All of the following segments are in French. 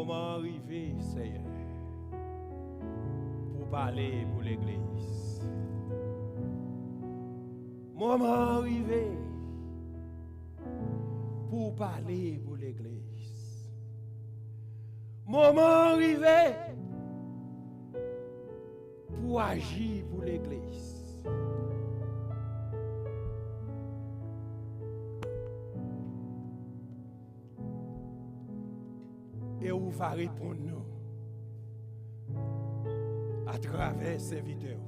moment arrivé, Seigneur, pour parler pour l'Église. Moment arrivé pour parler pour l'Église. Moment arrivé pour agir pour l'Église. Et où va répondre nous à travers ces vidéos.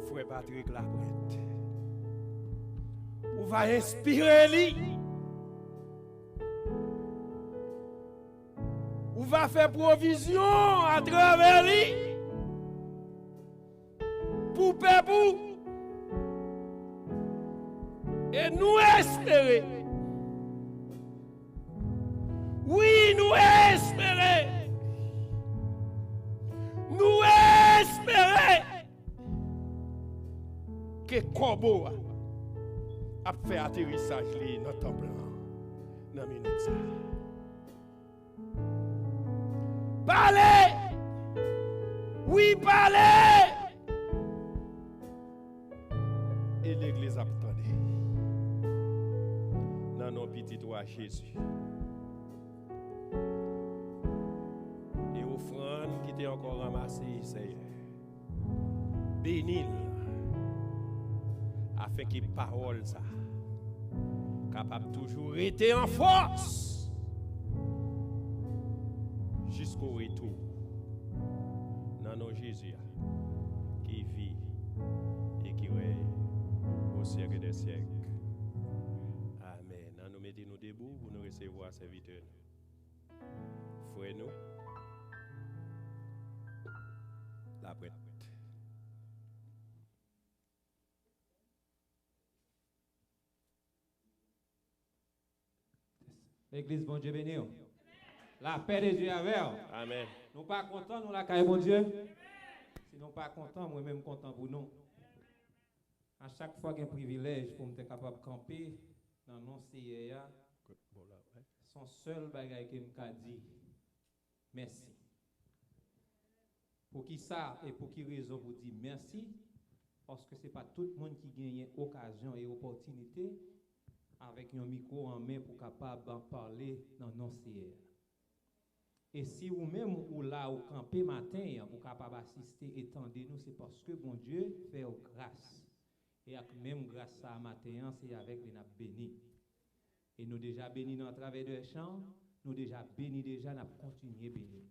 Frère Patrick Labrette. Où va inspirer lui. Où va faire provision à travers lui. Pour peuple. Et nous espérer. Oui, nous espérons. Nous espérons que Kobo a fait atterrissage dans le temple dans minute ça. Parlez! Oui, parlez! Et l'église a attendu. Dans nos petits doigts Jésus. Et offrande qui était encore ramassée, Seigneur. Bénis afin que parole ça capable toujours être en force jusqu'au retour dans nos Jésus qui vit et qui règne au siècle des siècles. Amen. Nous mettons nous debout pour nous recevoir serviteurs. Frère nous la prête. L'église, bon Dieu béni. La paix de Dieu avec vous. Amen. Nous pas contents, nous la caille, bon Dieu. Si nous pas contents, moi-même content pour nous. À chaque fois qu'il y a un privilège pour me capable de camper dans nos CIA, son seul bagage qui me dit merci. Pour qui ça et pour qui raison vous dire merci? Parce que ce n'est pas tout le monde qui gagne occasion et opportunité avec un micro en main pour capable d'en parler dans nos CR. Et si vous-même ou là au campé matin, vous capable d'assister et tendez-nous, c'est parce que bon Dieu fait grâce. Et avec même grâce à matin, c'est avec les nappes bénis. Et nous déjà bénis dans le travail de chant, nous déjà bénis déjà, nous continuer bénis.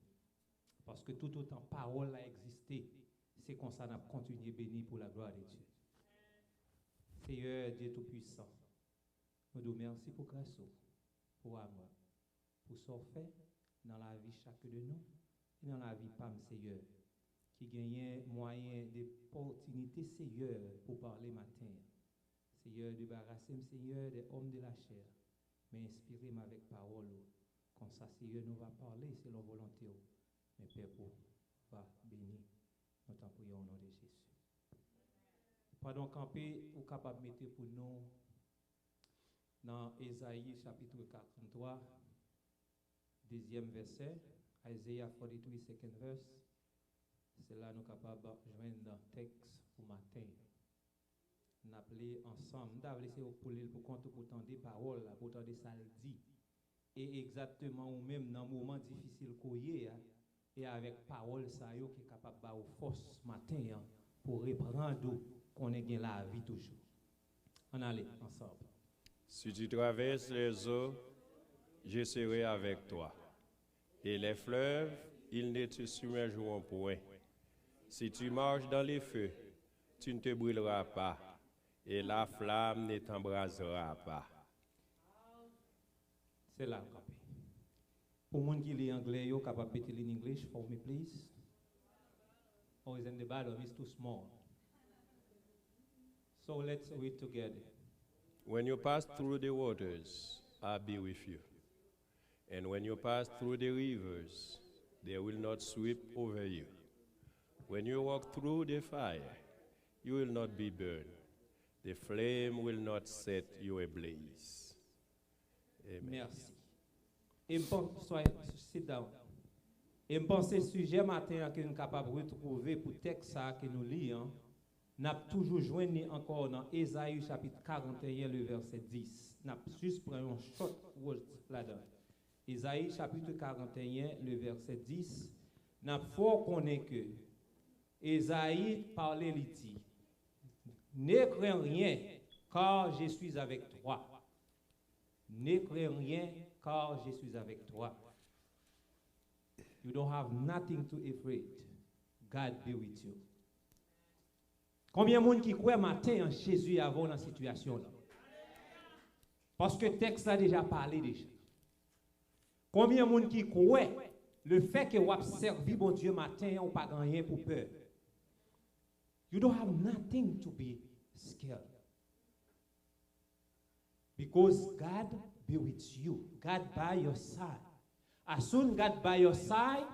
Parce que tout autant parole a existé, c'est comme ça nous continuer bénis pour la gloire de Dieu. Seigneur Dieu Tout-Puissant, nous vous remercions pour grâce, pour amour, pour ce fait dans la vie chaque de nous et dans la vie Pam Seigneur, qui gagne moyen d'opportunité Seigneur pour parler matin. Seigneur, débarrasser Seigneur des hommes de la chair, mais inspirez-moi avec parole. Comme ça, Seigneur, nous va parler selon volonté. Mais Père, va bénir. Nous t'en prions au nom de Jésus. Pendant camper, ou capable de mettre pour nous dans Ésaïe chapitre 43, deuxième verset, Isaiah 43, second verse. C'est là nous capables de joindre dans le texte pour matin. Nous appelons ensemble. Nous avons laissé pour lire pour compte pour tendre des paroles, pour tendre ça le dit. Et exactement ou même dans un moment difficile qu'on y a, et avec parole ça qui est capable de force matin pour reprendre qu'on ait la vie toujours. On allait ensemble. Si tu traverses les eaux, je serai avec toi. Et les fleuves, ils ne te submergeront point. Si tu marches dans les feux, tu ne te brûleras pas. Et la flamme ne t'embrasera pas. C'est là, copie. Pour les gens qui lit anglais, vous capable de péter en English for me, please? Or is in the Bible, it's too small. So let's read together. When you pass through the waters, I'll be with you. And when you pass through the rivers, they will not sweep over you. When you walk through the fire, you will not be burned. The flame will not set you ablaze. Amen. Merci. Et sit down. Et je pense que le sujet matin que nous sommes capables de retrouver pour le texte que nous lisons, nous avons toujours joint encore dans Ésaïe chapitre 41, le verset 10. Nous avons juste pris un short word là-dedans. Ésaïe chapitre 41, le verset 10. Nous avons fort connaître que Ésaïe parlait, il dit, ne crains rien, car je suis avec toi. Ne crains rien, car je suis avec toi. You don't have nothing to be afraid. God be with you. Combien de monde qui croit matin en Jésus avant dans cette situation là? Parce que le texte a déjà parlé déjà. Combien de monde qui croit le fait que vous avez servi bon Dieu matin, on pas rien pour peur. You don't have nothing to be scared. Because God be with you. God by your side. As soon as God by your side,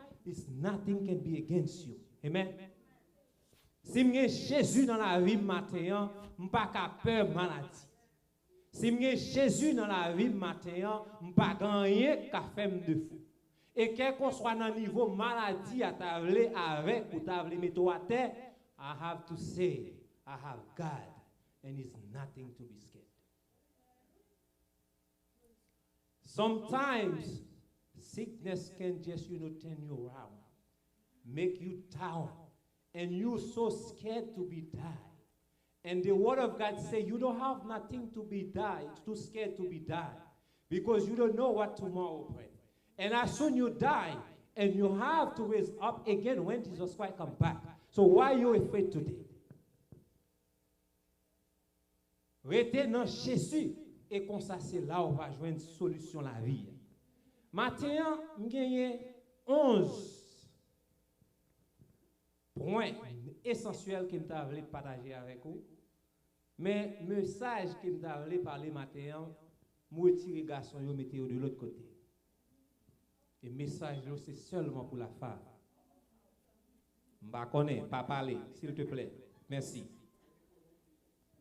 nothing can be against you. Amen. Si j'ai Jésus dans la vie matin, je n'ai pas peur de maladie. Si j'ai Jésus dans la vie matin, je n'ai pas rien qu'à faire de fou. Et quel qu'on soit dans le niveau maladie à table avec ou table mettre à terre, I have to say, I have God, and it's nothing to be scared. Sometimes sickness can just, turn you around, make you down, and you're so scared to be died. And the word of God says you don't have nothing to be died, too scared to be died, because you don't know what tomorrow brings. And as soon you die, and you have to raise up again when Jesus Christ comes back. So why are you afraid today? Restez dans Jésus, et comme ça, c'est là où on va jouer une solution à la vie. Maintenant, j'ai 11 points essentiels que je voulais partager avec vous. Mais le message que je voulais parler maintenant, je retire les garçons et mettez de l'autre côté. Et le message, c'est seulement pour la femme. Je ne connais pas parler, s'il te plaît. Merci.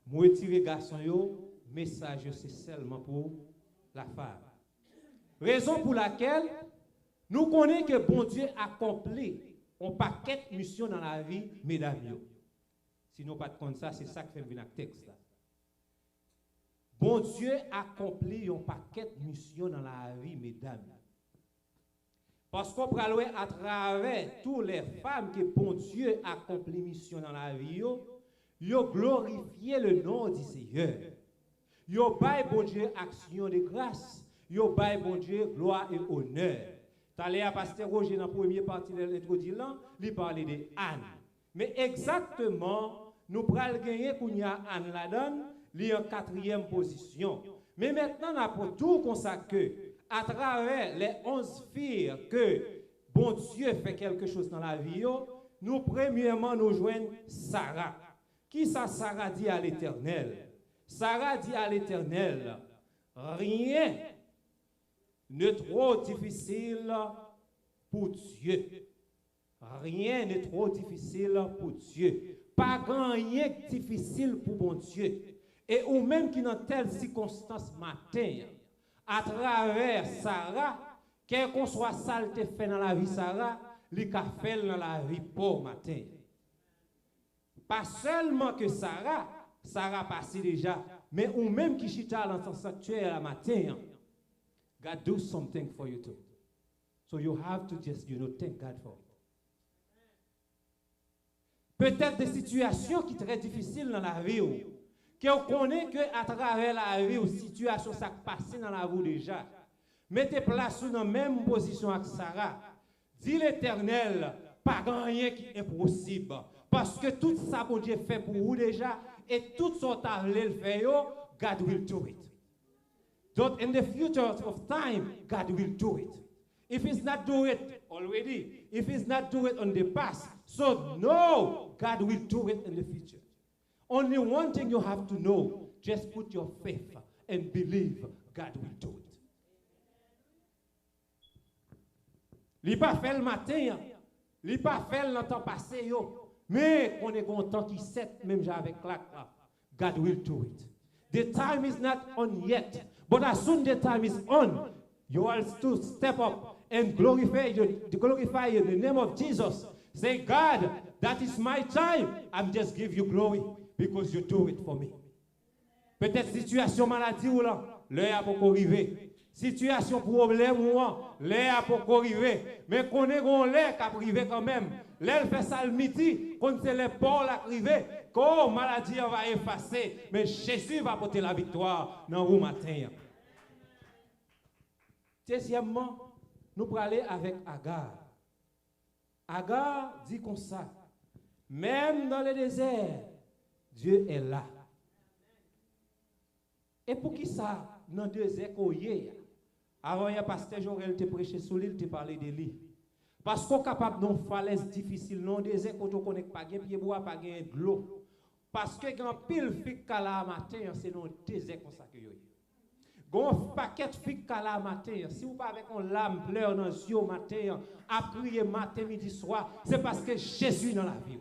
Je retire les garçons et le message, c'est seulement pour la femme. Raison pour laquelle nous connaissons que bon Dieu accomplit un paquet de missions dans la vie, mesdames. Sinon, pas de comme ça, c'est ça qui fait venir le texte. Là. Bon Dieu accomplit un paquet de missions dans la vie, mesdames. Parce qu'on peut aller à travers toutes les femmes que bon Dieu accomplit mission dans la vie, yo glorifié le nom du Seigneur. Yo bail bon Dieu action de grâce. Yo bail bon Dieu gloire et honneur. T'allais à pasteur Roger dans la première partie de l'introduction, il parlait de Anne. Mais exactement, nous pral gagner qu'on y a Anne la donne, li en 4e position. Mais maintenant, on a tout consacré à travers les 11 filles que bon Dieu fait quelque chose dans la vie, nous premièrement nous joignons Sarah. Qui ça Sarah dit à l'Éternel? Sarah dit à l'Éternel, rien n'est trop difficile pour Dieu. Rien n'est trop difficile pour Dieu. Pas rien difficile pour mon Dieu. Et ou même qui dans telle circonstance matin, à travers Sarah, quel qu'on soit saleté fait dans la vie Sarah, li ka fait dans la vie pour matin. Pas seulement que Sarah passé déjà, mais ou même qui chita dans son sanctuaire la matin. God do something for you too. So you have to just, thank God for it. Peut-être des situations qui sont très difficiles dans la vie, qu'on connaît qu'à travers la vie ou situation ça passe dans la vie déjà. Mettez place dans la même position avec Sarah. Dis l'Éternel, pas rien qui est impossible. Parce que tout ça, bon Dieu fait pour vous déjà, et tout ce que vous le fait, God will do it. Don't in the future of time, God will do it. If He's not do it already, if He's not do it on the past, so no, God will do it in the future. Only one thing you have to know, just put your faith and believe God will do it. Il pas fait le matin, il pas fait le temps passé, mais on est content qu'il sait même avec la God will do it. The time is not on yet, but as soon the time is on, You are to step up and glorify the name of Jesus. Say, God, that is my time. I'm just give you glory because you do it for me. Peut-être situation maladie ou là, l'heure a pour arriver. Situation problème ou là, l'heure a pour arriver. Mais qu'on est gon l'air qui arrivé quand même. L'elle fait ça le midi, quand c'est les ports arrivé, quand maladie va effacer, mais Jésus va porter la victoire dans le matin. Deuxièmement, nous allons aller avec Agar. Agar dit comme ça, même dans le désert, Dieu est là. Et pour qui ça, dans le désert qu'on y est, avant, il y a pasteur Jorel te prêché sur l'île, te parlé de lui. Parce qu'on est capable de falaise difficile, non désert, quand on connaît pas de pied bois, pas de l'eau. Parce que quand pile fic la matin, c'est dans le désert comme ça que yo. Gon paquet fic la matin, si vous pas avec une lame pleure dans les yeux matin, à prier matin, midi, soir, c'est parce que Jésus est dans la vie.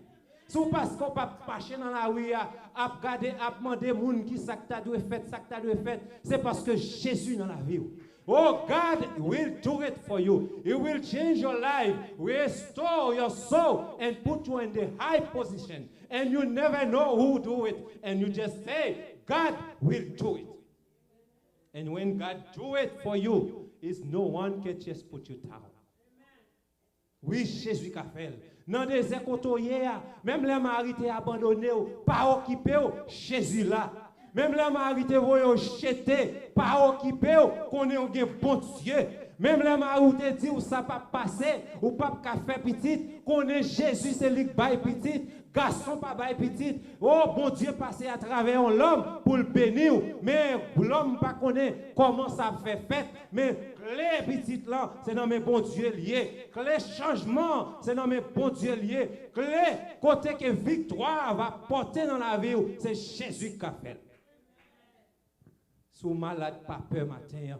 Si vous passez qu'on pas marcher dans la rue, à regarder, à demander aux gens qui ça que tu dois faire, ça que tu dois faire, c'est parce que Jésus est dans la vie. Oh, God will do it for you. He will change your life, restore your soul, and put you in the high position. And you never know who do it. And you just say, God will do it. And when God do it for you, it's no one can just put you down. Oui, Jésus a fait. Dans des écotoyers, même les maris abandonnés, pas occupés, Jésus là. Même les maris voyons jeter, pas occupés, qu'on est un bon Dieu. Même les maris te dit ou ça pas passer, ou pas faire petit, qu'on est Jésus, c'est lui qui baille petit, garçon pas baille petit. Oh bon Dieu passer à travers l'homme pour le bénir, mais l'homme pas connaît comment ça fait fête, mais les petites là, c'est dans mes bons dieux liés. Les changements, c'est dans mes bons dieux liés. Les côtés que victoire va porter dans la vie, c'est Jésus qui a fait. Sous malade, pas peur matin.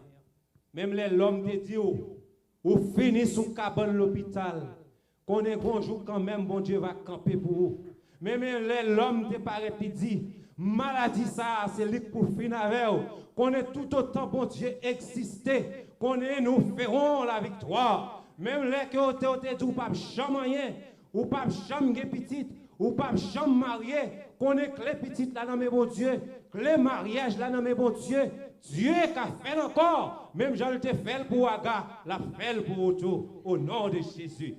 Même l'homme te dit, ou fini sous cabane l'hôpital. Qu'on est bon jour quand même, bon Dieu va camper pour vous. Même l'homme te paraît et dit, maladie ça, c'est lui pour finir avec vous. Qu'on est tout autant bon Dieu exister. Qu'on est, nous ferons la victoire. Même les que vous dit, ou pas jamais, ou pas jamais petite, ou pas jamais marié. Qu'on est les petites là dans mes bons Dieu. Les mariages là dans mes bons Dieu. Dieu qui a fait encore, même je le fait pour Agar, l'a fait pour tout, au nom de Jésus.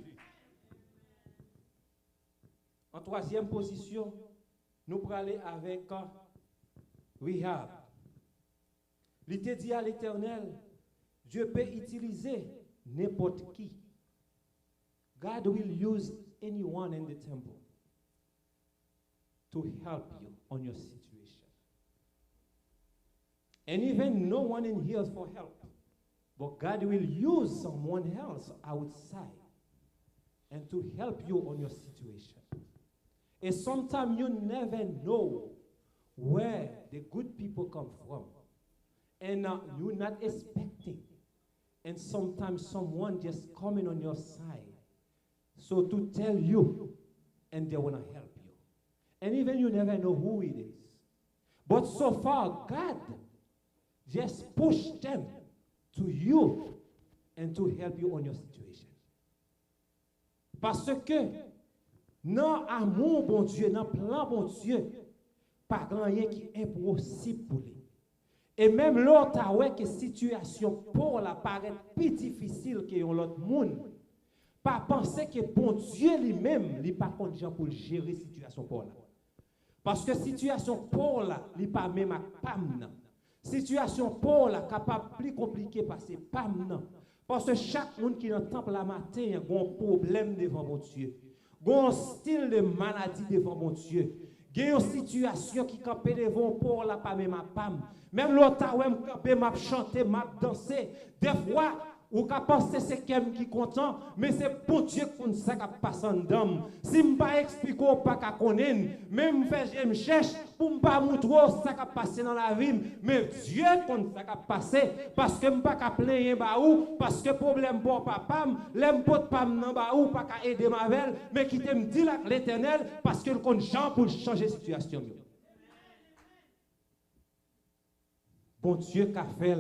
En troisième position, nous allons aller avec Rahab. Il te dit à l'Éternel, Dieu peut utiliser n'importe qui. God will use anyone in the temple to help you on your situation. And even no one in here is for help. But God will use someone else outside and to help you on your situation. And sometimes you never know where the good people come from. And you're not expecting. And sometimes someone just coming on your side. So to tell you, and they want to help you. And even you never know who it is. But so far, God just push them to you and to help you on your situation. Parce que, dans l'amour, bon Dieu, dans le plan, bon Dieu, pas rien qui est impossible pour lui. Et même l'autre, avec une situation pour la paraître plus difficile que l'autre monde, pas penser que bon Dieu lui-même, il pas content pour gérer la situation pour là. Parce que la situation pour là, il pas même à PAM. Situation pour la capable plus compliquée parce que pas non. Parce que chaque monde qui dans le temple la matin a un problème devant mon Dieu. Un style de maladie devant mon Dieu. Il y a une situation qui campe devant pour la pas même pam. Même l'autre même camper m'a chanter, m'a danser. Des fois ou ka penser c'est quelqu'un qui content, mais c'est pour Dieu qu'on ça qui passe en dame. Si m'pas expliquer pas ka connaître, même faire je me cherche pour m'pas montrer ça qui passe dans la vie, mais Dieu qu'on ça qui passe parce que m'pas ka plaindre ba ou parce que problème pour papa, l'aime pot pas nan ba ou pas ka aider ma velle, mais qui te me dit l'Éternel parce que le compte Jean pour changer situation. Bon Dieu qu'a fait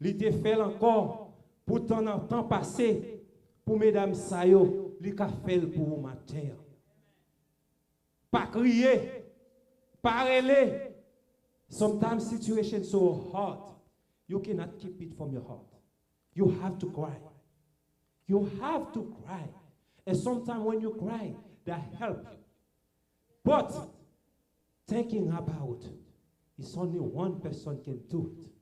Il te fait encore pour temps passé, pour mesdames Sayo, il a fait pour vous matin. Pas crier, pas rêler. Sometimes situations so hard, you cannot keep it from your heart. You have to cry. You have to cry. And sometimes when you cry, that helps you. But thinking about it's only one person can do it.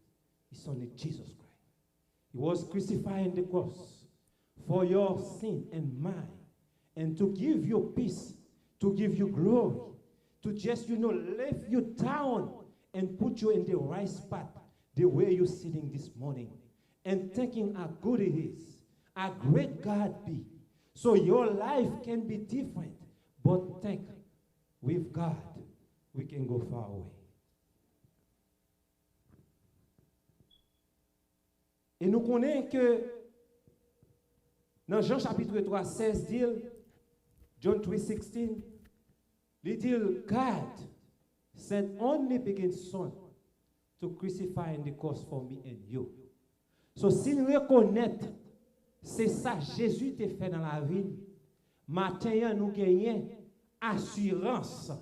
It's only Jesus Christ. He was crucified on the cross for your sin and mine, and to give you peace, to give you glory, to just, lift you down and put you in the right spot, the way you're sitting this morning, and thinking how good it is, how great God be. So your life can be different, but think, with God, we can go far away. Et nous connaissons que dans Jean chapitre 3, 16, dit, John 3:16, il dit, God sent only begotten Son to crucify on the cross for me and you. So si nous reconnaissons, c'est ça Jésus t'a fait dans la vie, matin nous gagnons assurance.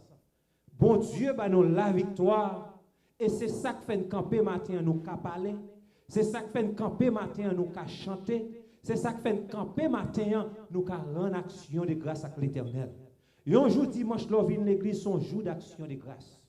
Bon Dieu, bah nous la victoire. Et c'est ça qui fait camper matin nous qu'à parler. C'est ça qui fait camper matin nous qu'à chanter. C'est ça qui fait camper matin nous qu'à rendre action de grâce à l'Éternel. Un jour dimanche, l'ovine l'église, son jour d'action de grâce.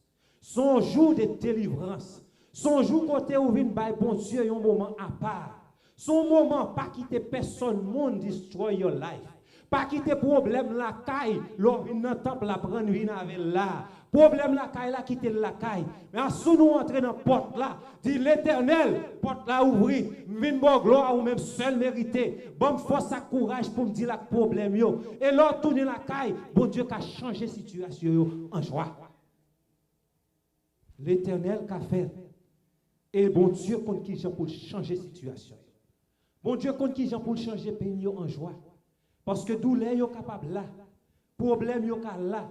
Son jour de délivrance. Son jour côté où vient by bon Dieu un moment à part. Son moment pas quitter personne monde destroy your life. Pas quitter problème la caille, l'ovine dans temple la prendre vin avec là. Problème la caille là quitter la caille. Mais si nous entrer dans porte là, dit l'Éternel, porte là ouvri, vinn bon gloire ou même seul mérité. Bon force et courage pour me dire la problème yo. Et là tourner la caille, bon Dieu qui a changé situation yo en joie. L'Éternel qu'a fait. Et bon Dieu contre qui Jean pour changer situation. Bon Dieu contre qui Jean pour changer pays en joie. Parce que douleur yo capable là, problème yo là.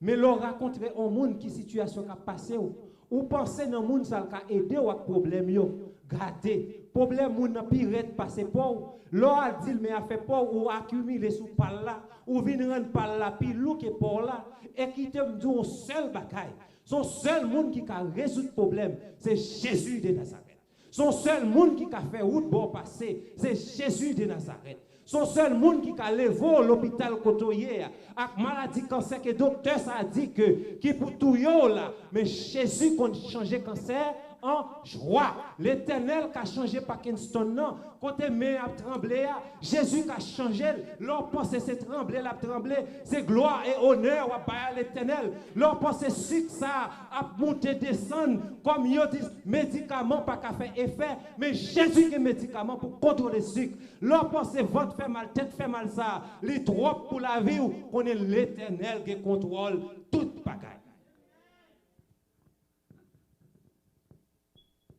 Mais l'on raconterait au monde qui situation qu'a passé ou penser dans monde ça qu'a aider ou problème yo. Gardez problème moun nan pirate passer pour l'on a dit mais a fait pour ou accumuler sous par là ou venir rendre par là puis lou que pour là et qui te dit un seul bagaille. Son seul monde qui a résoudre problème, c'est Jésus de Nazareth. Son seul monde qui a fait route bon passer, c'est Jésus de Nazareth. Son seul monde qui a levé l'hôpital côtoyer avec maladie cancer que docteur ça a dit que qui pour tout yo là, mais Jésus qu'on changer cancer en joie. L'Éternel qui a changé Parkinson non, côté mais a tremblé, Jésus qui a changé, l'on pense c'est trembler, la trembler, c'est gloire et honneur à l'Éternel. L'on pense sucre ça a monter descendre comme yo dit médicament pas qu'à faire effet, mais Jésus qui est médicament pour contrôler sucre. L'on pense ventre fait mal, tête fait mal ça, les trop pour la vie ou qu'on est l'Éternel qui contrôle toute bagaille.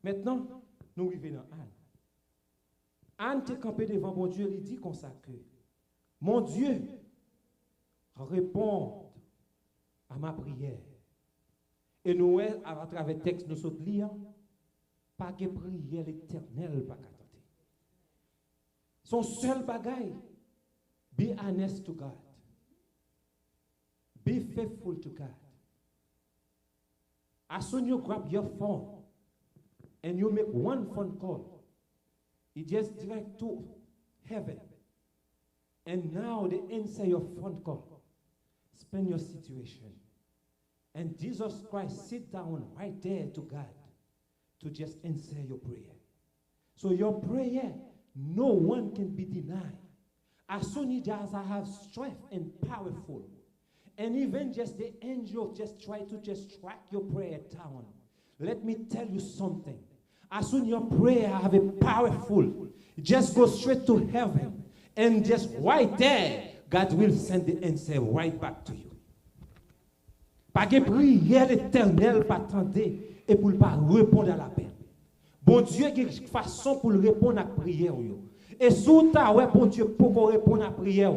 Maintenant, nous revenons à Anne. Anne t'est campé devant mon Dieu, il dit comme ça que mon Dieu répond à ma prière. Et nous, à travers le texte, nous sommes liés, pas de prière l'éternel, pas qu'à tenter. Son seul bagaille, be honest to God. Be faithful to God. As soon as you grab your phone, and you make one phone call, it just direct to heaven. And now they answer your phone call. Explain your situation. And Jesus Christ sit down right there to God to just answer your prayer. So your prayer, no one can be denied. As soon as I have strength and powerful, and even just the angel just try to just track your prayer down. Let me tell you something. As soon as your prayer have a powerful, just go straight to heaven. And just right there, God will send the answer right back to you. Pas de prière l'éternel, pas attendre et pour ne pas répondre à l'appel. Bon Dieu, il y a une façon pour répondre à la prière. Et sous ta ouais, bon Dieu, pour répondre à la prière,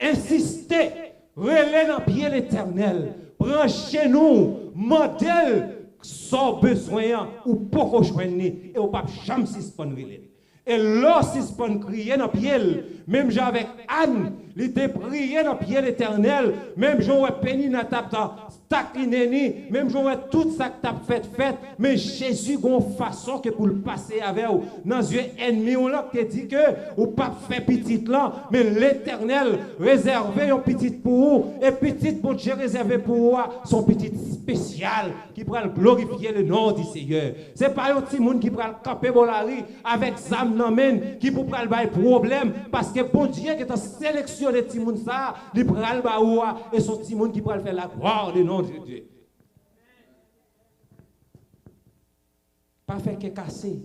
insistez, relais dans pied l'éternel, branchez nous, modèle, sans besoin ou pas joindre et ou pas jamais suspendre. Et là, suspendre crier dans pied, même avec Anne, il était prié dans pied l'Éternel, même j'aurais péni dans ta taquineni, même j'aurais tout ça que t'as fait, mais Jésus a une façon que pour le passer avec vous, dans les yeux ennemis, on l'a dit que ou pas fait petit là, mais l'Éternel réservé un petit pour vous, et petit pour Dieu réservé pour vous, son petit spécial qui pourra glorifier le nom du Seigneur. C'est pas un petit monde qui pourra camper dans la rue avec Zam Namen qui pourra le problème, parce que bon Dieu qui est sélectionné petit monde ça, il pourra le et son petit monde qui pourra faire la gloire du nom de Dieu. Pas fait que casser,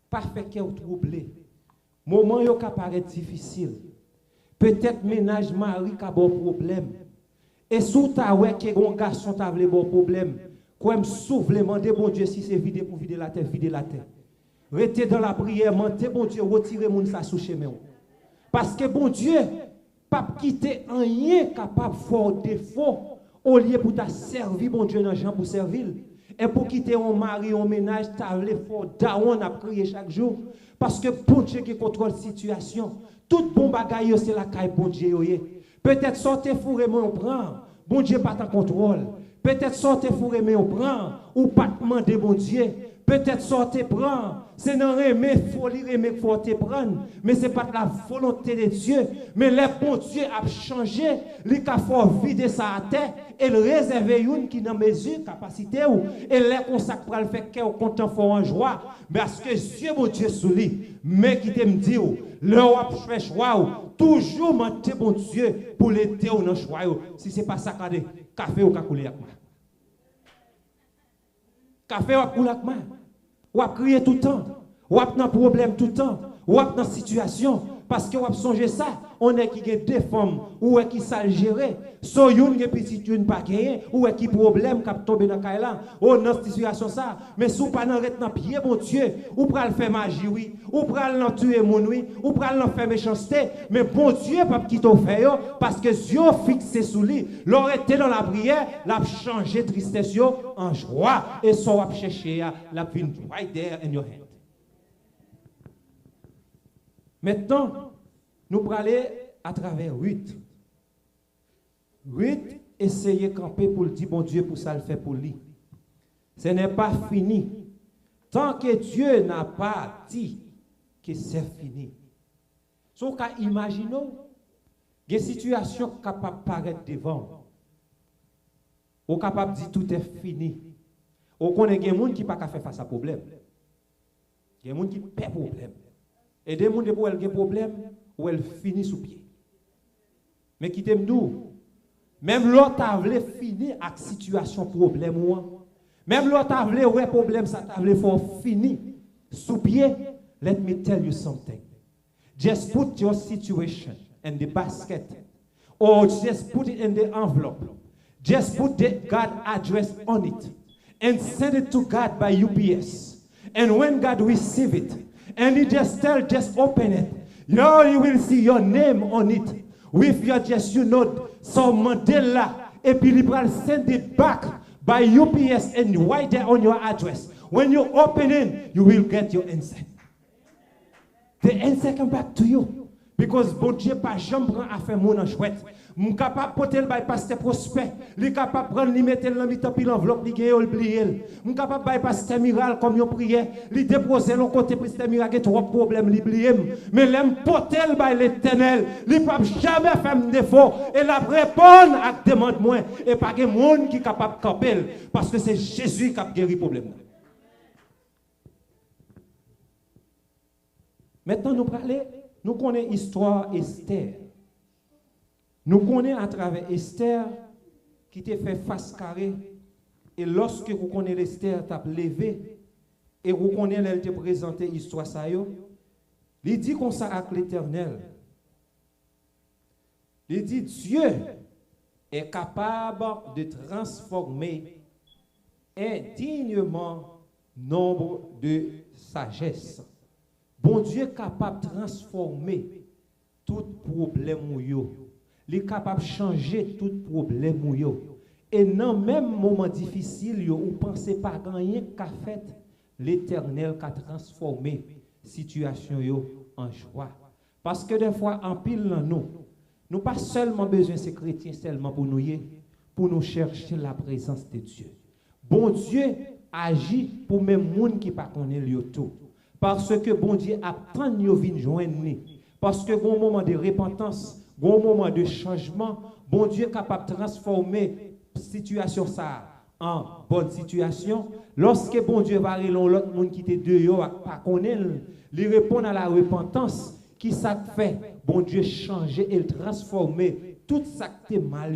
pas fait que troublé. Moment yo ka paraît difficile. Peut-être ménage mari ka bon problème. Et sous ta ouais que un garçon t'a vle bon problème. Comme souffle demander bon Dieu si c'est vide pour vider la terre, vider la terre. Restez dans la prière, demandez bon Dieu retirer moun ça sous chemin. Parce que bon Dieu pas quitter rien capable fort défaut au lieu pour ta servir bon Dieu dans gens pour servir. Et pour quitter un mari, un ménage, tu as l'effort d'aon à prier chaque jour. Parce que bon Dieu qui contrôle la situation. Tout bon bagaille, c'est la caille bon Dieu. Peut-être sortez fourré, mais on prend. Bon Dieu pas en contrôle. Peut-être sortez fourré, mais on prend. Ou pas demander bon Dieu. Peut-être sortez prendre. C'est dans aimer, folie, aimer, faut te prendre. Mais ce n'est pas la volonté de Dieu. Mais le bon Dieu a changé. Il a fait vider sa terre. Et le réserver une qui n'a mesure, capacité. Et les consacre pour le faire qu'elle content fort en joie. Parce que Dieu, mon Dieu, sous lui. Mais qui te me dit, le roi fait choix. Toujours mentir, bon Dieu, pour l'aider dans le choix. Si ce n'est pas ça, café ou cacoulé avec moi. Café ou cacoulé avec moi. Ou à crier tout le temps, ou à dans problème tout le temps, ou à dans situation, parce que ou à songer ça, on est qui a deux femmes, ou est qui sale gérer, so une qui petite une pas gagner, ou est qui problème qui tomber dans kaila, ou dans situation ça, mais sous pas dans rete dans pied bon Dieu, ou pral faire magie oui, ou pral l'en tuer mon oui, ou pral l'en faire méchanceté, mais bon Dieu pas qui t'o fait parce que Dieu fixé sous lui, l'aurait été dans la prière, l'a changer tristesse en joie et so va chercher la vie right there in your hand. Maintenant, nous allons aller à travers 8. 8, essayer de camper pour le dire, bon Dieu, pour ça le fait pour lui. Ce n'est pas fini. Tant que Dieu n'a pas dit que c'est fini. Sauf qu'à imaginer des situations capables de paraître devant. Ou capable de dire tout est fini. Ou connaît des gens qui ne peuvent pas faire face à problème. Des gens qui perdent problème. Et des gens qui ont des problèmes, où elle finit sous pied. Mais qui t'aime nous, même l'autre a voulu finir avec situation problème même l'autre a voulu ouais problème ça t'a voulu faut finir sous pied. Let me tell you something. Just put your situation in the basket, or just put it in the envelope. Just put the God address on it and send it to God by UPS. And when God receive it, and he just open it. You will see your name on it. With your some Mandela. And he will send it back by UPS and right there on your address. When you open it, you will get your answer. The answer come back to you. Because bon Dieu pas jamais prend affaire mon en chouette. Mon capable porter le bail pasteur prospect, li capable prendre li mettre dans mi-temps puis l'enveloppe li gagne oublier. Mon capable bail pasteur miracle comme yo prière, li déposer l'on côté pasteur miracle trop problème li oublier. Mais l'aime porter le bail l'Éternel, li pas jamais faire défaut et la répondre à demande moins et pas que monde qui capable camper parce que c'est Jésus qui a guéri problème. Maintenant nous parler, nous connaissons l'histoire Esther. Nous connaissons à travers Esther qui t'a fait face carrée. Et lorsque vous connaissez Esther, t'a levé et vous connaissez elle te présenté l'histoire ça yo. Il dit comme ça avec l'Éternel. Il dit Dieu est capable de transformer indignement nombre de sagesse. Bon Dieu est capable de transformer tout problème ou yo. Il est capable de changer tout problème ou yo. Et dans même moment difficile, vous pensez pas rien qu'a fait l'Éternel qu'a transformé situation en joie. Parce que des fois, en pile nous pas seulement besoin de ces chrétiens seulement pour nous chercher la présence de Dieu. Bon Dieu agit pour même monde qui pas connaît tout. Parce que bon Dieu attend nous venir joindre. Parce que bon moment de repentance, bon moment de changement, bon Dieu est capable de transformer situation ça en bonne situation. Lorsque bon Dieu va aller l'autre monde qui était dehors pas connaître, lui répondre à la repentance, qui ça fait bon Dieu changer et transformer tout ça qui est mal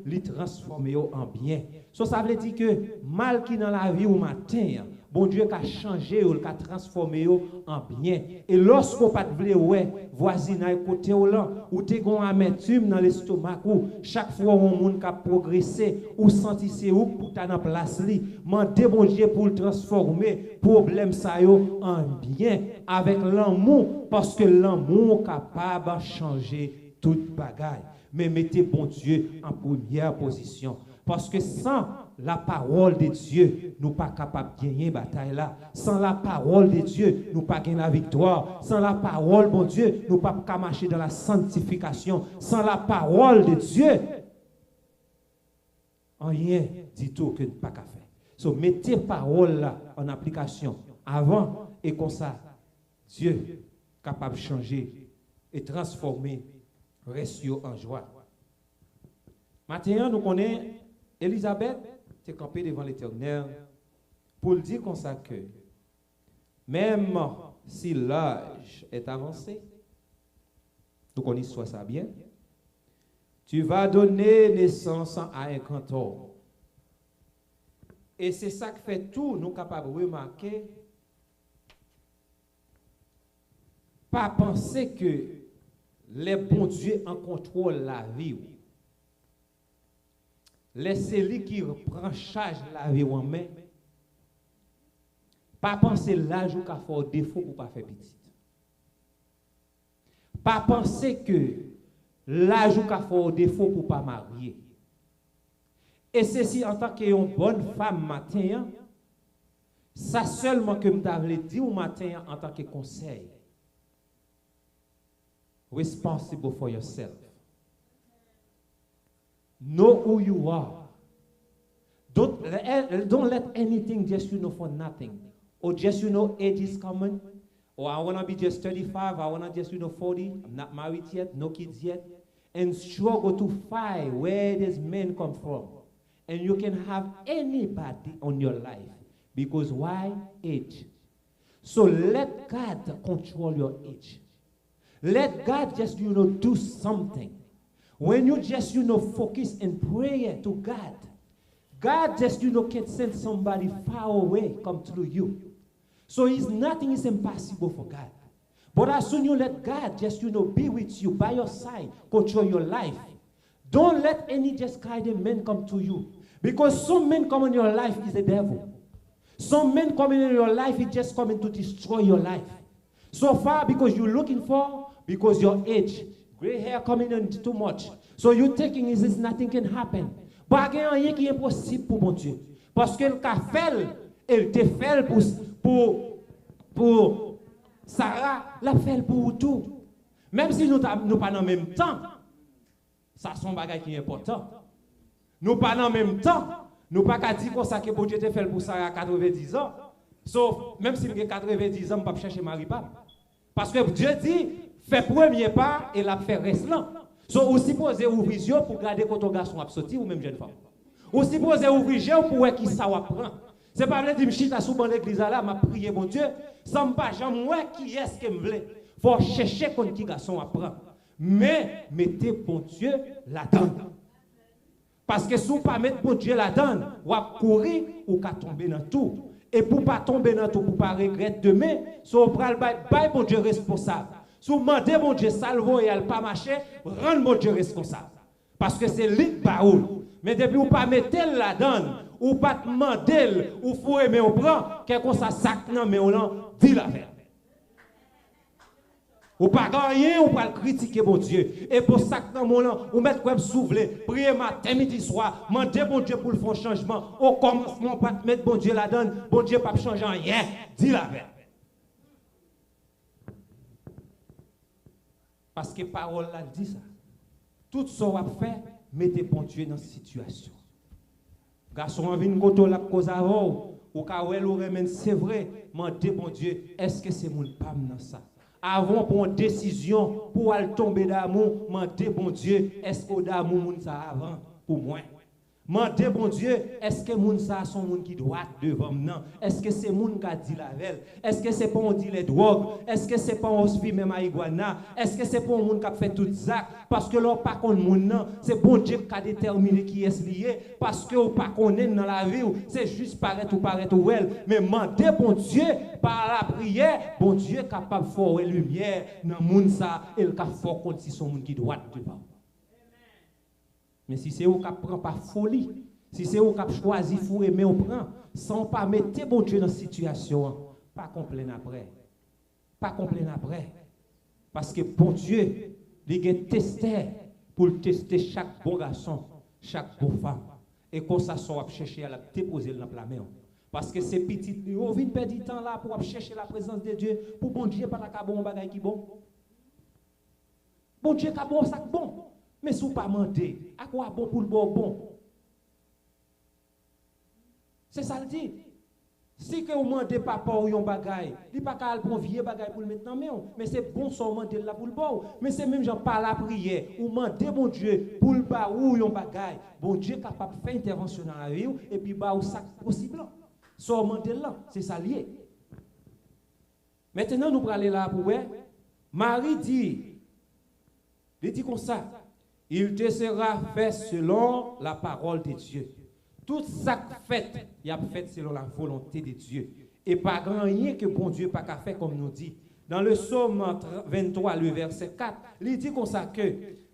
lui transformer en bien. Ça veut dire que mal qui dans la vie au matin, bon Dieu a changé ou a transformé en bien. Et lorsqu'on pas de voisinage côté ou t'es gon amertume dans l'estomac ou chaque fois on monde a progressé ou senti c'est où pour ta dans place li, mandez bon Dieu pour le transformer problème ça yo en bien avec l'amour parce que l'amour capable de changer toute bagaille. Mais mettez bon Dieu en première position. Parce que sans la parole de Dieu, nous ne sommes pas capables de gagner la bataille là. Sans la parole de Dieu, nous ne sommes pas gagner la victoire. Sans la parole, bon Dieu, nous ne sommes pas marcher dans la sanctification. Sans la parole de Dieu, rien du tout que nous ne sommes pas faire. So, mettez parole là en application avant et comme ça, Dieu est capable de changer et transformer reste en joie. Maintenant, nous connaissons Élisabeth, est campée devant l'Éternel pour le dire comme ça que même si l'âge est avancé, nous connaissons ça bien, tu vas donner naissance à un cantor. Et c'est ça qui fait tout, nous capables de remarquer, pas penser que les bons dieux en contrôle la vie. Laissez-lui qui prend charge la vie en main. Pas penser l'âge ou qu'a fait défaut pour pas faire petit. Pas penser que l'âge ou qu'a fait défaut pour pas marier. Et ceci en tant qu'une bonne femme matin, ça seulement que me t'avais dit au matin en tant que conseil. Responsible for yourself. Know who you are. Don't let anything just for nothing. Or just age is coming. Or I want to be just 35. I want to just 40. I'm not married yet. No kids yet. And struggle to find where these men come from. And you can have anybody on your life. Because why? Age. So let God control your age. Let God just, do something. When you just, focus and pray to God, God just, can send somebody far away come through you. So nothing is impossible for God. But as soon you let God just, be with you, by your side, control your life. Don't let any just kind of men come to you. Because some men come in your life is the devil. Some men coming in your life is just coming to destroy your life. So far, because you're looking for, because your age, gray hair coming in too much. So you're taking is this nothing can happen. But il n'y a rien qui est impossible pour mon Dieu. Parce que le qu'a fait, il te fait pour Sarah, l'a fait pour tout. Même si nous pas en même temps, ça c'est un bagage qui est important. Nous pas en même temps, nous pas qu'à dire ça que Dieu te fait pour Sarah à 90 ans. Sauf même si il a 90 ans, on pas chercher mari pas. Parce que Dieu dit fait premier pas et la fait reste là. So aussi poser ouvrir yeux pour garder quand ton garçon a sorti ou même jeune femme. Aussi poser ouvrir yeux pour voir qui ça va prendre. C'est pas vrai dire m'chita sous ban l'église là m'a prier mon Dieu, sans pas jamais moi qui est-ce que me veut. Faut chercher quand qui garçon à prendre. Mais mettez bon Dieu là-dedans. Parce que si vous pas mettre bon Dieu là-dedans, ou à courir ou qu'à tomber dans tout. Et pour pas tomber dans tout, pour pas regretter demain, si vous prenez le bon Dieu responsable. Si vous demandez mon Dieu salvo et elle pas marcher, rendre mon Dieu responsable. Parce que c'est lui qui baoule. Mais depuis vous pas mettre là-dedans, ou pas demander, ou faut aimer on prend, quelque chose ça sac non mais on dit la verre. Ou pas gagner, ou pas critiquer bon Dieu. Et pour ça que dans mon nom, ou mettre quoi souffler, prier matin, midi, soir, demander bon Dieu pour le faire changement. Au commencement, pas mettre bon Dieu là-dedans, bon Dieu pas changer rien. Dis la vérité. Parce que parole là dit ça. Tout ce qu'on va faire, mettez bon Dieu dans cette situation. Garçon, on vient de la cause avant, ou quand c'est vrai, demandez bon Dieu, est-ce que c'est mon pam dans ça? Avant pour une décision, pour aller tomber d'amour, demandez bon Dieu, est-ce que d'amour moun ça avant pour moi? Demandez bon Dieu, est-ce que moun ça sont moun qui doit devant moi? Est-ce que c'est moun qui a dit la veille? Est-ce que c'est pas on dit les drogues? Est-ce que c'est pas on se fait même marijuana? Est-ce que c'est pas moun qui a fait tout ça? Parce que là pas qu'on moun non, c'est bon Dieu qui a déterminé qui est lié parce que ou pas connaît dans la vie, c'est juste paraître ou elle, mais demandez bon Dieu par la prière, bon Dieu capable de faire lumière dans moun ça et le cap fort contre si son moun qui doit devant. Mais si c'est vous qui prend par folie, si c'est vous qui choisi pour aimer, on prend, sans pas mettre bon Dieu dans la situation, pas complainer après. Pas complainer après. Parce que bon Dieu, il a testé pour tester chaque bon garçon, chaque bonne femme. Et quand ça sort, chercher à la déposer dans la main. Parce que ces petites, on vient perdre du temps là pour chercher la présence de Dieu, pour bon Dieu, pas la bon bagage qui bon. Bon Dieu, qui bon, ça bon. Mais si vous ne pas demander, à quoi bon pour le bon? C'est ça le dit. Si que vous demandez papa ou yon bagay, il n'y a pas qu'à le vieux bagay pour le mettre dans la main, mais c'est bon sans demander là pour le bon. Mais c'est même genre par la prière, ou demander bon Dieu pour le bas ou yon bagay, bon Dieu est capable de faire intervention dans la vie et puis bah ou ça possible. Sans demander là, c'est ça lié. Maintenant nous allons aller là pour voir. Marie dit, il dit comme ça. Il te sera fait selon la parole de Dieu. Tout ça fait, il a fait selon la volonté de Dieu. Et pas grand rien que bon Dieu pas qu'à faire comme nous dit. Dans le psaume 23, le verset 4, il dit comme ça que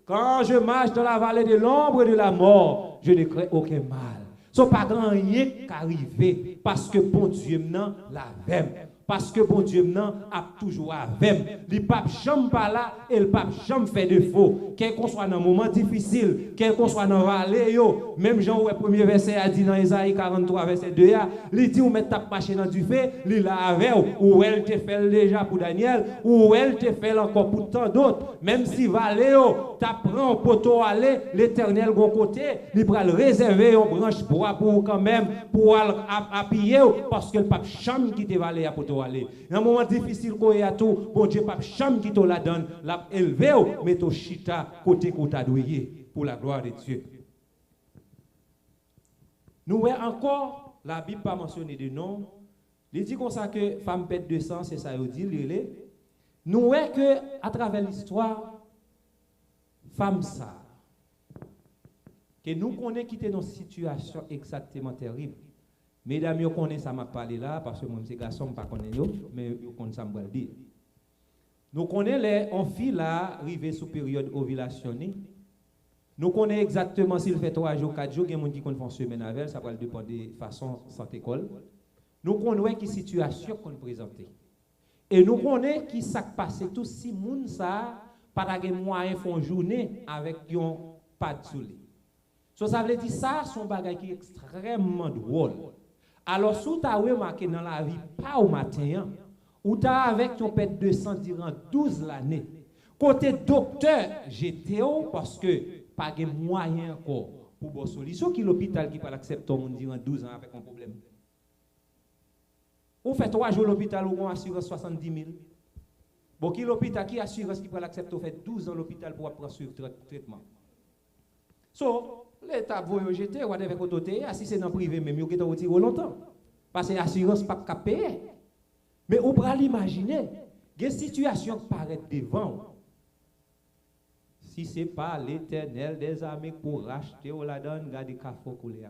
quand je marche dans la vallée de l'ombre de la mort, je ne crains aucun mal. Ce n'est pas grand rien qu'arriver parce que bon Dieu m'en la même. Parce que bon Dieu m'en a toujours avec. Le pape jamais pas là et le pape jamais fait défaut. Quel qu'on soit dans un moment difficile, quel qu'on soit dans la vallée, même Jean, le premier verset a dit dans Isaïe 43, verset 2, il dit ou met ta marché dans du fait, il l'a avec, ou elle te fait déjà pour Daniel, ou elle te fait encore pour tant d'autres. Même si vallée, t'apprends au poteau aller, l'éternel bon côté, il va le réserver en branche bois pour quand même, pour appuyer, parce que le pape jamais qui te vallée à poteau aller. Dans un moment difficile qu'on y a tout, bon Dieu pape jamais qui te la donne, l'a élevé, mais to chita côté côté douillé pour la gloire de Dieu. Nous voyons encore, la Bible pas mentionné de nom, il dit comme ça que femme pète de sang, c'est ça il dit, nous voyons que à travers l'histoire, femme ça, que nous connaissons qui était dans une situation exactement terrible. Mesdames, vous connaissez ça m'a parlé là, parce que moi, ces garçons, je ne connais pas, mais vous connaissez ça, je vais le dire. Nous connaissons les filles là, arrivées sous période ovulation. Nous connaissons exactement s'il fait 3 jours, 4 jours, il y a des gens qui font une semaine avec, ça va dépendre de façon santé école. Nous connaissons qui situation qu'on présente. Et nous connaissons qui s'est passé tout si moun ça, pas de moyen font journée avec un pas de soleil. Ça veut dire ça, son bagage qui est extrêmement drôle. Alors, si tu as remarqué dans la vie, pas au matin, ou tu as avec ton pète de sang durant 12 l'année, côté docteur, j'étais parce que pas de moyen encore pour bonne solution, qui l'hôpital qui peut accepter ton monde durant 12 ans avec un problème. Ou fait 3 jours l'hôpital, ou on assure 70 000. Bon, qui l'hôpital qui assure qui peut l'accepter, on fait 12 ans l'hôpital pour prendre sur traitement. So, l'État va jeter, ou avec autorité, si c'est dans le privé, même, il y a retiré longtemps. Parce que l'assurance n'est pas payer. Mais on peut l'imaginer, il y a une situation qui paraît devant. Si ce n'est pas l'Éternel des armées pour racheter ou la donne, regardez le café couler.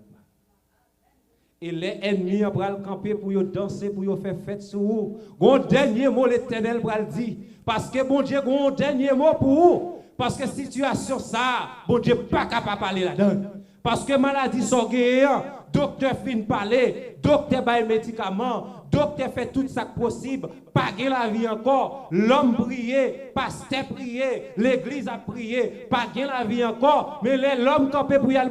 Et les ennemis vont le camper pour danser, pour faire fête sur vous. Un dernier mot, l'Éternel va le dire. Parce que bon Dieu, un dernier mot pour vous. Parce que situation ça, bon Dieu pas capable de parler là-dedans. Parce que maladie sont guéries, docteur fin parler, docteur bail médicaments, docteur fait tout ça possible, pas gagner la vie encore, l'homme priait, pasteur priait, l'église a prié, pas gagner la vie encore, mais l'homme campé pour y aller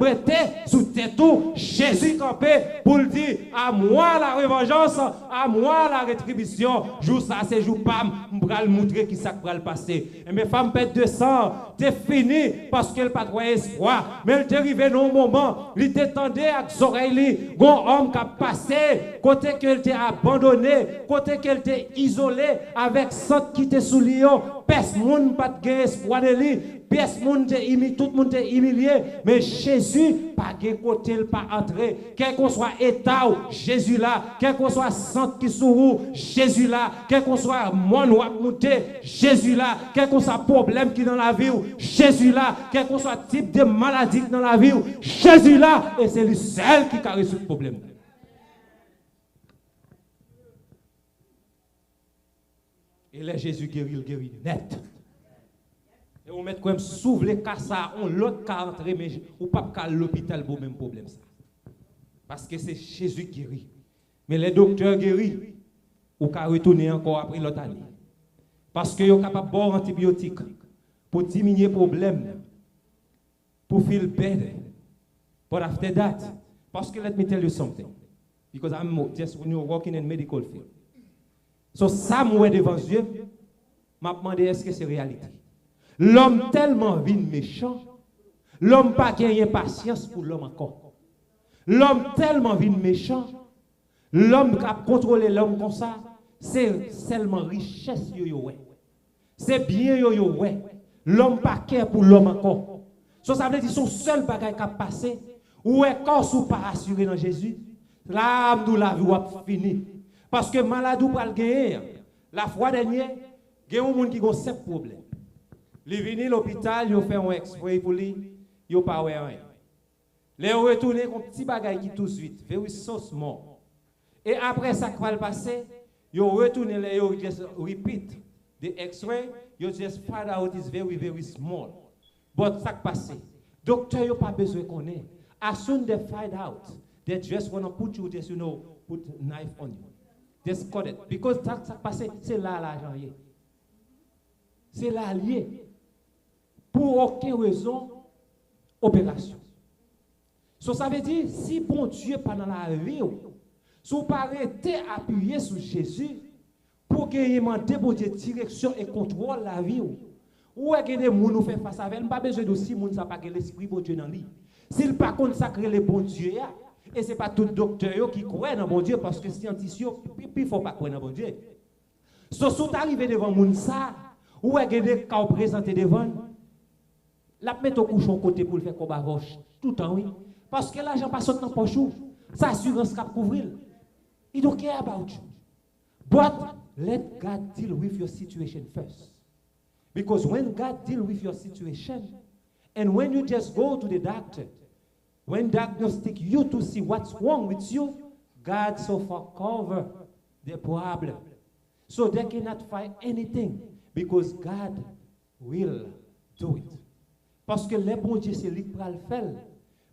sous tête tout, Jésus campé pour le dire, à moi la revengeance, à moi la rétribution, jour ça c'est jour pam, m'bral montrer qui ça va le passer. Et mes femmes pètent de sang, c'est fini parce qu'elle pas de espoir, mais elle est arrivée dans un moment, il t'étendait avec ses oreilles, un homme qui a passé, côté qu'elle était abandonné, côté qu'elle était isolée, avec sang qui était sous lion, personne pas de espoir de lui, personne tout le monde est humilié, mais Jésus pas de côté pas entrer, quel qu'on soit état, Jésus là, quel qu'on soit sang qui sous Jésus là, quel qu'on soit moine ou monter, Jésus là, quel qu'on soit problème qui dans la vie, Jésus là, quel qu'on soit type de maladie dans la vie, Jésus là, et c'est lui seul qui a résoudre le problème. Et là, Jésus guérit, il guérit net. Et on met quand même s'ouvre les casses, on l'autre qui rentre, mais ou pas qu'à l'hôpital pour le même problème. Ça. Parce que c'est Jésus qui guérit. Mais les docteurs guérissent, ou qu'à retourner encore après l'autre année. Parce qu'ils sont capables de boire antibiotiques pour diminuer le problème, pour feel better. But after that, parce que let me tell you something, because I'm just working in medical field. So ça moi devant Dieu, m'a demandé est-ce que c'est réalité. L'homme tellement vit méchant, l'homme pas gagné patience pour l'homme encore. L'homme tellement vit méchant, l'homme qui a contrôlé l'homme comme ça, c'est seulement richesse yo. C'est bien yo ouais. L'homme pas care pour l'homme encore. So ça veut dire son seul bagage qui a passé ou est corps ou pas assuré dans Jésus. Là nous la vie a fini. Parce que malade ou pas le gagner. La fois dernière, il y a un monde qui a 7 problèmes. Il vient à l'hôpital, il fait un exprès pour lui, il n'a pas rien. Il retourne avec un petit bagage qui tout de suite, very so small. Et après ça, qui va le passer, il retourne, il just repeat the x-ray, you just find out it's very, very small. But ça qui passe, docteur, il n'a pas besoin de connaître. As soon as they find out, they just want to put you, just, put a knife on you. Just cut it. Because ça passe, c'est là l'argent. C'est là lié. Pour aucune raison, opération. So, ça veut dire, si bon Dieu pas dans la vie, si vous arrêtez appuyer sur Jésus, pour qu'il demande bon Dieu direction et contrôle la vie, ou est-ce que des gens nous fait face à elle, pas besoin de 6 personnes, ça pas que l'esprit bon Dieu dans lui. S'il pas consacré le bon Dieu, et ce n'est pas tout docteur qui croit dans bon Dieu, parce que scientifique, il ne faut pas croire dans bon Dieu. So, si vous arrivez devant moun ça, ou est-ce que des cas présentés devant, la mettre au couchon côté pour le faire comme roche, tout le temps, oui. Parce que l'argent passe dans poche, sa assurance cap couvrir. He don't care about you. But let God deal with your situation first. Because when God deal with your situation, and when you just go to the doctor, when diagnostic you to see what's wrong with you, God so far cover the problem. So they cannot find anything because God will do it. Parce que le bon Dieu, c'est lui qui va le faire.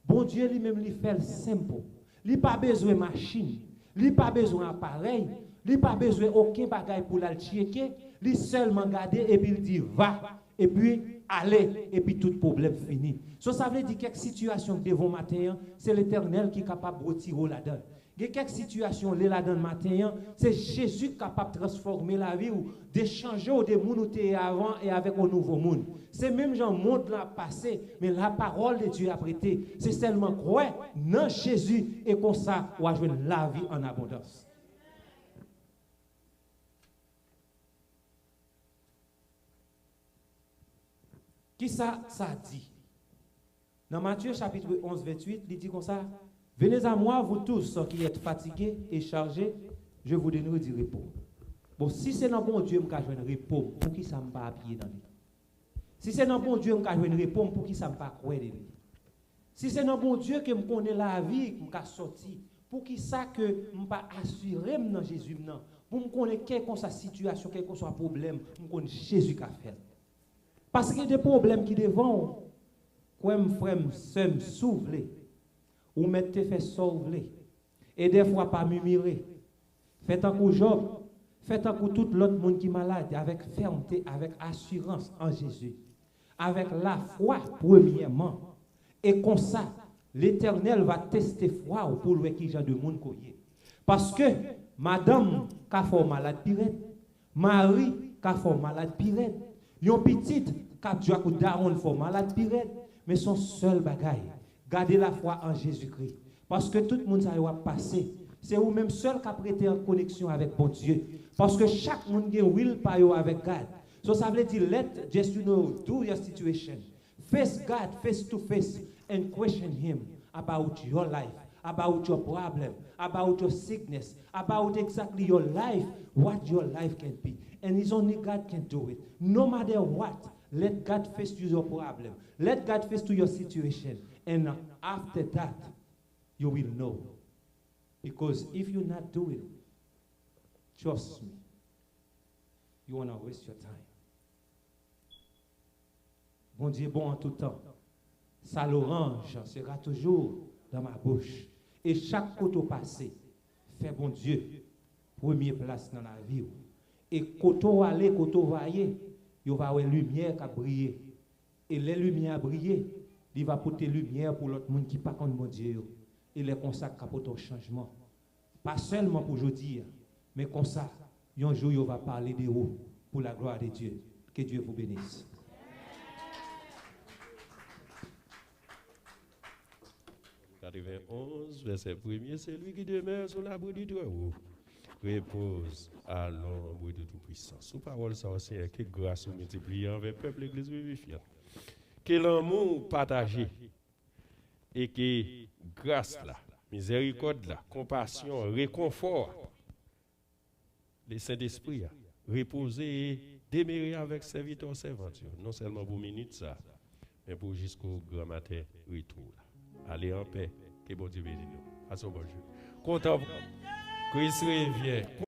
Bon Dieu lui-même, il fait simple. Il n'a pas besoin de machine. Il n'a pas besoin d'appareil. Il n'a pas besoin d'aucun bagage pour le checker. Il seulement garder et puis il dit va. Et puis allez. Et puis tout problème fini. Ça veut dire quelques situations devant matin, c'est l'Éternel qui est capable de retirer là-dedans. Il y a quelques situations là-dedans matin, c'est Jésus qui est capable de transformer la vie ou d'échanger des mondes qui étaient avant et avec un nouveau monde. C'est même genre monde là passé, mais la parole de Dieu a prêté. C'est seulement croire dans Jésus et comme ça, on va jouer la vie en abondance. Qui ça dit? Dans Matthieu chapitre 11, 28, il dit comme ça, venez à moi, vous tous qui êtes fatigués et chargés, je vous donnerai du repos. Bon, si c'est dans bon Dieu, je vais un repos, pour qui ça ne pas appuyer dans lui? Si c'est dans bon Dieu, je vais un repos, pour qui ça ne pas croire de lui? Si c'est dans bon Dieu que je connais la vie, je vais sortir, pour qui ça que je ne pas assurer dans Jésus, pour me connaître quelle que soit la situation, quel que soit le problème, je connais Jésus qui a fait. Parce qu'il y a des problèmes qui devant, comme frère, sœur, s'ouvrir, ou mettre fait sauver, et des fois pas murmurer. Faites un coup Job. Faites un coup tout l'autre monde qui est malade avec fermeté, avec assurance en Jésus. Avec la foi, premièrement. Et comme ça, l'Éternel va tester foi pour voir qui genre de monde qu'on y est. Parce que madame qui a fait malade pirate, Marie qui a fait malade pirate, yon petite qui a dû à daron fait malade pirate, mais son seul bagaille, garder la foi en Jésus-Christ. Parce que tout le monde ça va passer. C'est vous-même seul qui a prêté en connexion avec bon Dieu. Parce que chaque monde a will avec God. So ça veut dire, let just do your situation. Face God face to face and question Him about your life, about your problem, about your sickness, about exactly your life, what your life can be. And it's only God can do it. No matter what, let God face to your problem. Let God face to your situation. And after that, you will know. Because if you not do it, trust me, you want to waste your time. Bon Dieu bon en tout temps. Ça l'orange sera toujours dans ma bouche. Et chaque côté passé, fait bon Dieu, première place dans la vie. Et côté aller, côté voyer, il va y avoir lumière qui brille. Et les lumières briller, il va porter lumière pour l'autre monde qui pas contre mon Dieu. Et les comme ça qui apporte un changement. Pas seulement pour aujourd'hui, mais comme ça, un jour, il va parler de vous pour la gloire de Dieu. Que Dieu vous bénisse. Chapitre 11, verset 1er, c'est lui qui demeure sur l'abri du Très-Haut. Repose à l'ombre de Tout-Puissant. Sous parole, ça aussi, que grâce ou multipliée envers le peuple, l'Église vivifiante. Que l'amour partagé et que grâce là, miséricorde là, compassion, réconfort, le Saint-Esprit, reposer et demeurer avec serviteur servante, non seulement pour minute ça, mais pour jusqu'au grand matin retour. Allez en paix, que bon Dieu bénisse nous. À son bon Dieu. Content, Christ revient.